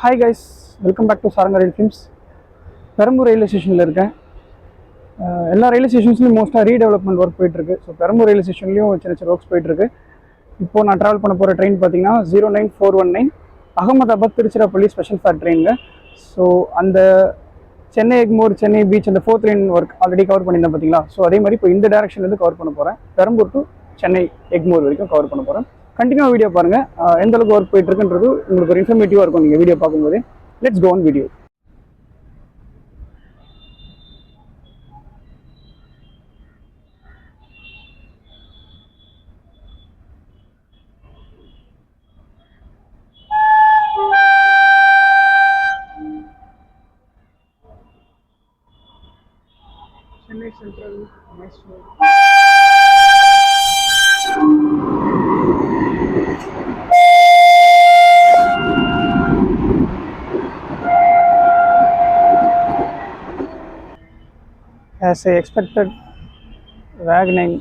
Hi guys, welcome back to Saranga rail films. Perambur railway ஸ்டேஷனில் இருக்கேன். எல்லா ரயில்வே ஸ்டேஷன்ஸ்லையும் மோஸ்ட்டாக ரீடெவலப்மெண்ட் ஒர்க் போயிட்டுருக்கு. ஸோ பெரம்பூர் ரயில்வே ஸ்டேஷன்லையும் சின்ன சின்ன ஒர்க்ஸ் போயிட்டுருக்கு. இப்போது நான் ட்ராவல் பண்ண போகிற ட்ரெயின் பார்த்தீங்கன்னா 09419 அகமதாபாத் திருச்சிராப்பள்ளி ஸ்பெஷல் ஃபேர் ட்ரெயினுங்க. ஸோ அந்த சென்னை எக்மோர், சென்னை பீச், அந்த 4th line work already cover பண்ணியிருந்தேன் பார்த்தீங்களா. ஸோ அதே மாதிரி இப்போ இந்த டேரக்ஷன்லேருந்து கவர் பண்ண போகிறேன். பெரம்பூர் டு சென்னை எக்மோர் வரைக்கும் கவர் பண்ண போகிறேன். கண்டினியூவாக வீடியோ பாருங்கள். எந்த அளவுக்கு ஒர்க் போயிட்டு இருக்குன்றது உங்களுக்கு ஒரு இன்ஃபர்மேட்டிவாக இருக்கும் நீங்கள் வீடியோ பார்க்கும்போது. Let's go on video. Chennai central Mysore as I expected, wagoning.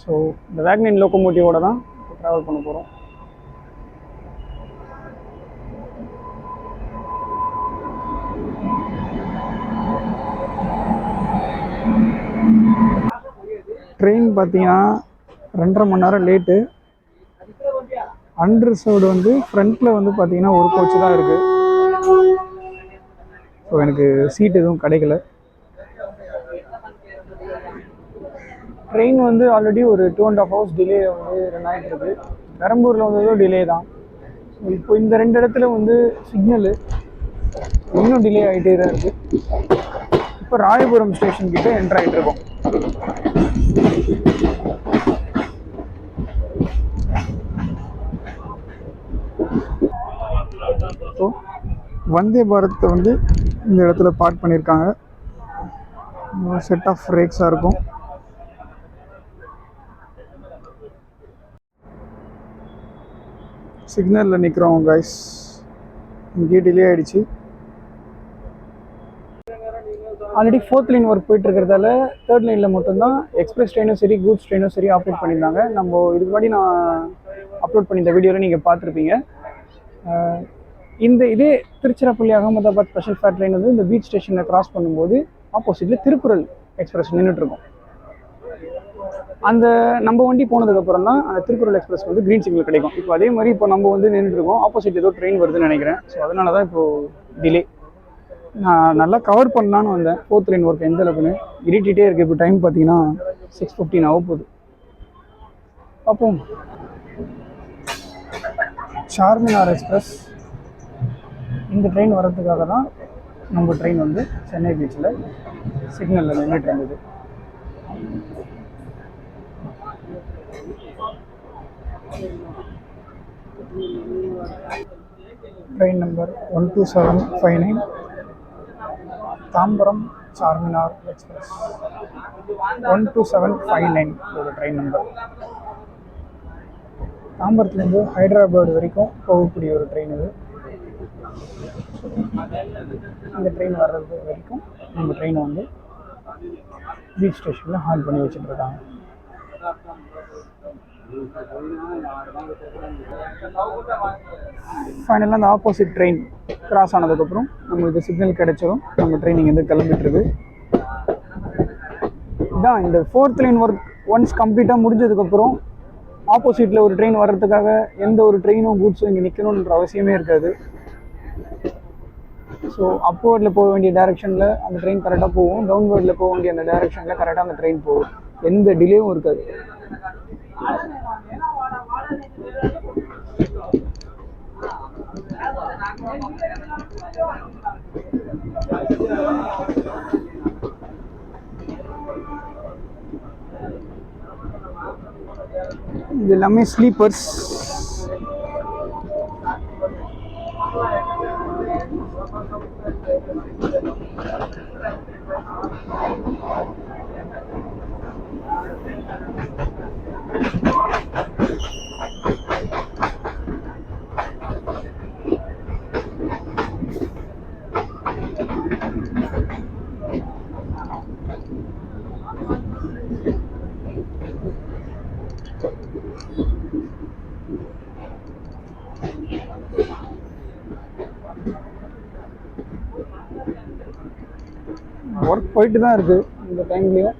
So இந்த வேக்னின் லோக்கோமோட்டிவோட தான் ட்ராவல் பண்ண போகிறோம். ட்ரெயின் பார்த்தீங்கன்னா 2.5 மணி நேரம் லேட்டு. அன்ரிசர்வ்டு வந்து ஃப்ரண்ட்டில் வந்து பார்த்தீங்கன்னா ஒரு கோச்சு தான் இருக்குது. ஸோ எனக்கு சீட் எதுவும் கிடைக்கல. ட்ரெயின் வந்து ஆல்ரெடி ஒரு 2.5 hours டிலே வந்து ரன் ஆகிட்டு இருக்குது. பெரம்பூரில் வந்ததும் டிலே தான். இப்போ இந்த 2 இடத்துல வந்து சிக்னலு இன்னும் டிலே ஆகிட்டே தான் இருக்குது. இப்போ ராயபுரம் ஸ்டேஷன் கிட்டே என்ட்ரு ஆகிட்டு இருக்கோம். ஸோ வந்தே பாரத்தை வந்து இந்த இடத்துல பார்க் பண்ணியிருக்காங்க. செட் ஆஃப் ரேக்ஸாக இருக்கும். சிக்னலில் நிற்கிறோம் கைஸ். இங்கேயே டிலே ஆகிடுச்சு. ஆல்ரெடி 4th லைன் ஒர்க் போயிட்டு இருக்கிறதால 3rd லைனில் மட்டும்தான் எக்ஸ்பிரஸ் ட்ரெயினும் சரி, கூட்ஸ் ட்ரெயினும் சரி ஆப்ரேட் பண்ணியிருந்தாங்க. நம்ம இதுக்கு முன்னாடி நான் அப்லோட் பண்ணியிருந்த வீடியோவில் நீங்கள் பார்த்துருப்பீங்க. இதே Tiruchirappalli Ahmedabad special fair train வந்து இந்த பீச் ஸ்டேஷனை கிராஸ் பண்ணும்போது ஆப்போசிட்டில் திருக்குறள் எக்ஸ்பிரஸ் நின்றுட்டுருக்கோம். அந்த நம்ம வண்டி போனதுக்கப்புறம் தான் அந்த திருக்குறள் எக்ஸ்பிரஸ் வந்து க்ரீன் சிக்னல் கிடைக்கும். இப்போ அதே மாதிரி இப்போ நம்ம வந்து நின்றுட்டுருக்கோம். ஆப்போசிட் ஏதோ ட்ரெயின் வருதுன்னு நினைக்கிறேன். ஸோ அதனால தான் இப்போது டிலே. நான் நல்லா கவர் பண்ணலான்னு வந்தேன் 4th லைன் ஒர்க் எந்த அளவுக்குன்னு. இருட்டிகிட்டே இருக்குது. இப்போ டைம் பார்த்தீங்கன்னா 6:15 ஆக போகுது. அப்போ சார்மினார் எக்ஸ்பிரஸ் இந்த ட்ரெயின் வர்றதுக்காக தான் நம்ம ட்ரெயின் வந்து சென்னை பீச்சில் சிக்னலில் நின்றுட்டு இருந்தது. Train number 12759 Tambaram Charminar express 12759 ஒரு ட்ரெயின் நம்பர். தாம்பரத்துலேருந்து ஹைதராபாத் வரைக்கும் போகக்கூடிய ஒரு ட்ரெயின் இது. இந்த ட்ரெயின் வர்றது வரைக்கும் நம்ம ட்ரெயினை வந்து பீச் ஸ்டேஷனில் ஹால்ட் பண்ணி வச்சுட்டுருக்காங்க. ஃபைனலாக அந்த ஆப்போசிட் ட்ரெயின் கிராஸ் ஆனதுக்கப்புறம் நம்மளுக்கு சிக்னல் கிடைச்சிடும். நம்ம ட்ரெயின் இங்கேருந்து கிளம்பிட்டுருக்கு. இதான் இந்த 4th லைன் ஒர்க் ஒன்ஸ் கம்ப்ளீட்டாக முடிஞ்சதுக்கப்புறம் ஆப்போசிட்டில் ஒரு ட்ரெயின் வர்றதுக்காக எந்த ஒரு ட்ரெயினும் கூட்ஸும் இங்கே நிற்கணுன்ற அவசியமே இருக்காது. ஸோ அப்வர்டில் போக வேண்டிய டைரெக்ஷனில் அந்த ட்ரெயின் கரெக்டாக போகும். டவுன்வர்டில் போக வேண்டிய அந்த டைரெக்ஷனில் கரெக்டாக அந்த ட்ரெயின் போகும். எந்த டிலேவும் இருக்காது. இது எல்லாமே ஸ்லீப்பர்ஸ். ஒர்க் போயிட்டு தான் இருக்குது இந்த டைம்லேயும்.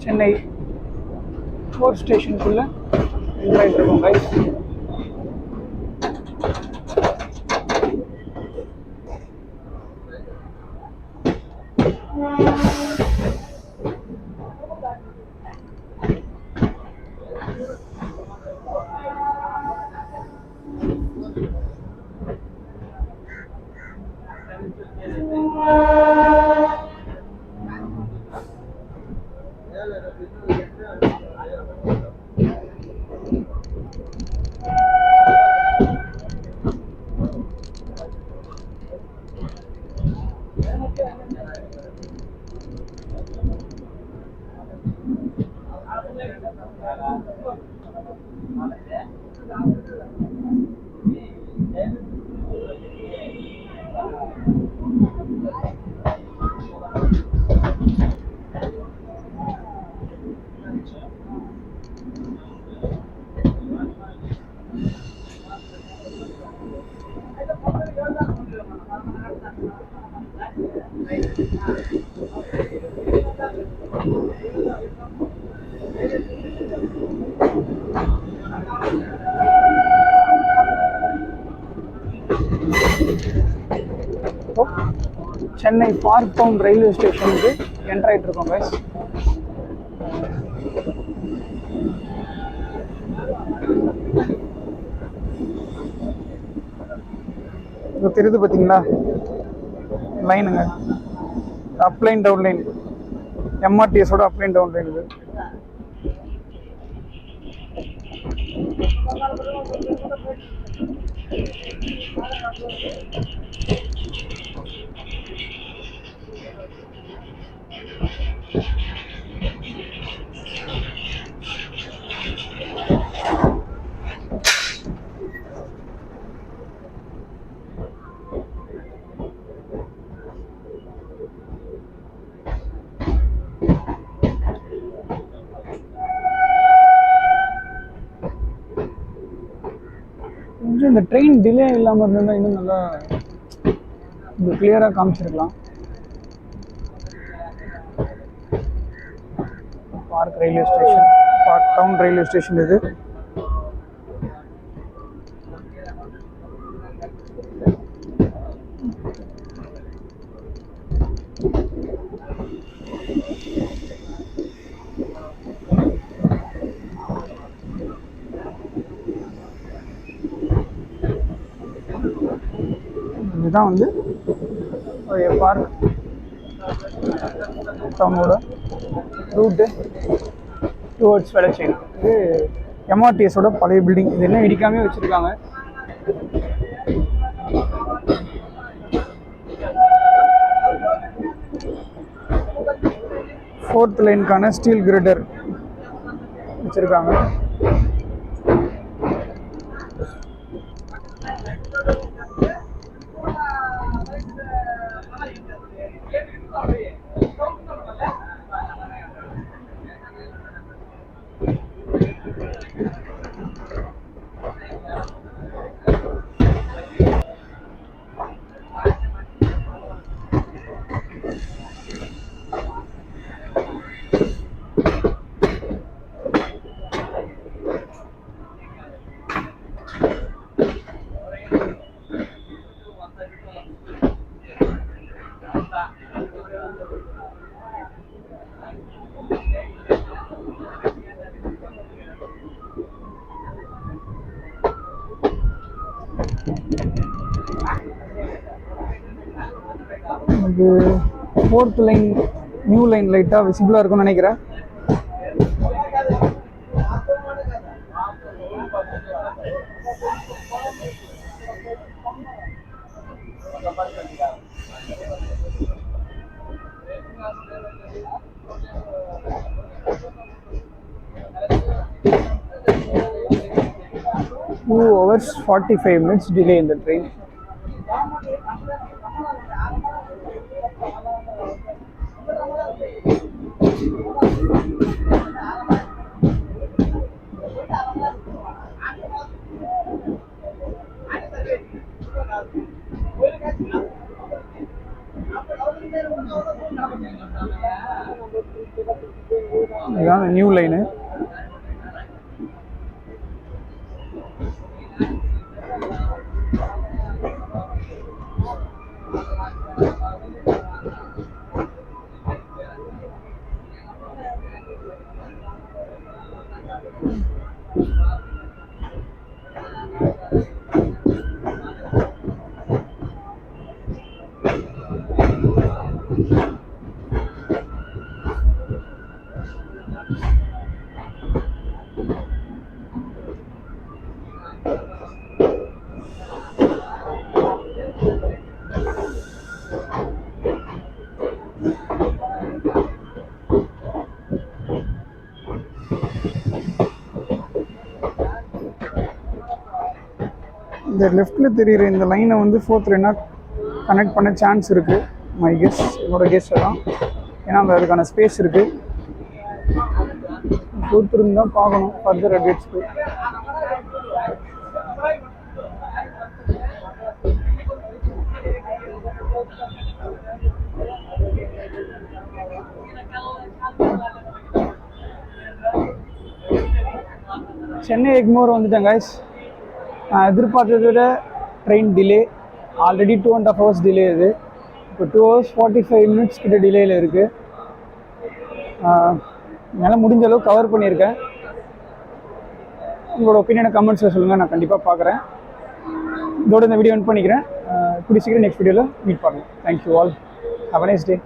சென்னை 4 ஸ்டேஷனுக்குள்ளே என்டர் ஆகிட்டு இருக்கோம் guys. Chennai park town railway ஸ்டேஷனுக்கு என்டர் ஆகிட்டு இருக்கோம் கைஸ். இப்போ தெரியுது பார்த்தீங்களா லைனுங்க, அப் லைன் டவுன் லைன், எம்ஆர்டிஎஸோட அப் லைன் டவுன் லைன் இது. கொஞ்சம் இந்த ட்ரெயின் டிலே இல்லாமல் இருந்தால் இன்னும் நல்லா இது கிளியராக காமிச்சிருக்கலாம். Park railway station, park town railway station இது. இதுதான் வந்து பார்க் டவுனோட ரூட்டு. டுவர்ட்ஸ் வேளச்சேரி. இது எம்ஆர்டிஎஸோட பழைய பில்டிங். இது என்ன இடிக்காமே வச்சுருக்காங்க. ஃபோர்த் லைனுக்கான ஸ்டீல் கிரிடர் வச்சுருக்காங்க. இது ஃபோர்த் லைன் நியூ லைன் லைட்டாக விசிபிளாக இருக்கும்னு நினைக்கிறேன். Two hours 45 minutes delay in the train. இதுதான் நியூ லைனு. இந்த லெஃப்டில் தெரிகிற இந்த லைனை வந்து ஃபோர்த் லைனாக கனெக்ட் பண்ண சான்ஸ் இருக்குது. மை கெஸ், என்னோட கெஸ் தான். ஏன்னா அந்த அதுக்கான ஸ்பேஸ் இருக்குது. பொறுத்திருந்து தான் பார்க்கணும் ஃபர்தர் அப்டேட்ஸ்க்கு. சென்னை எக்மோர் வந்துட்டேன் கைஸ். நான் எதிர்பார்த்ததை விட train delay. Already 2.5 hours delay. இது இப்போ 2 hours 45 minutes கிட்ட டிலேயில் இருக்குது. என்னால் முடிஞ்ச அளவுக்கு கவர் பண்ணியிருக்கேன். உங்களோட ஒப்பீனியனை கமெண்ட்ஸில் சொல்லுங்கள், நான் கண்டிப்பாக பார்க்குறேன். இதோட இந்த வீடியோ எண்ட் பண்ணிக்கிறேன். கூடிய சீக்கிரம் நெக்ஸ்ட் வீடியோவில் மீட் பண்ணலாம். Thank you all. Have a nice day.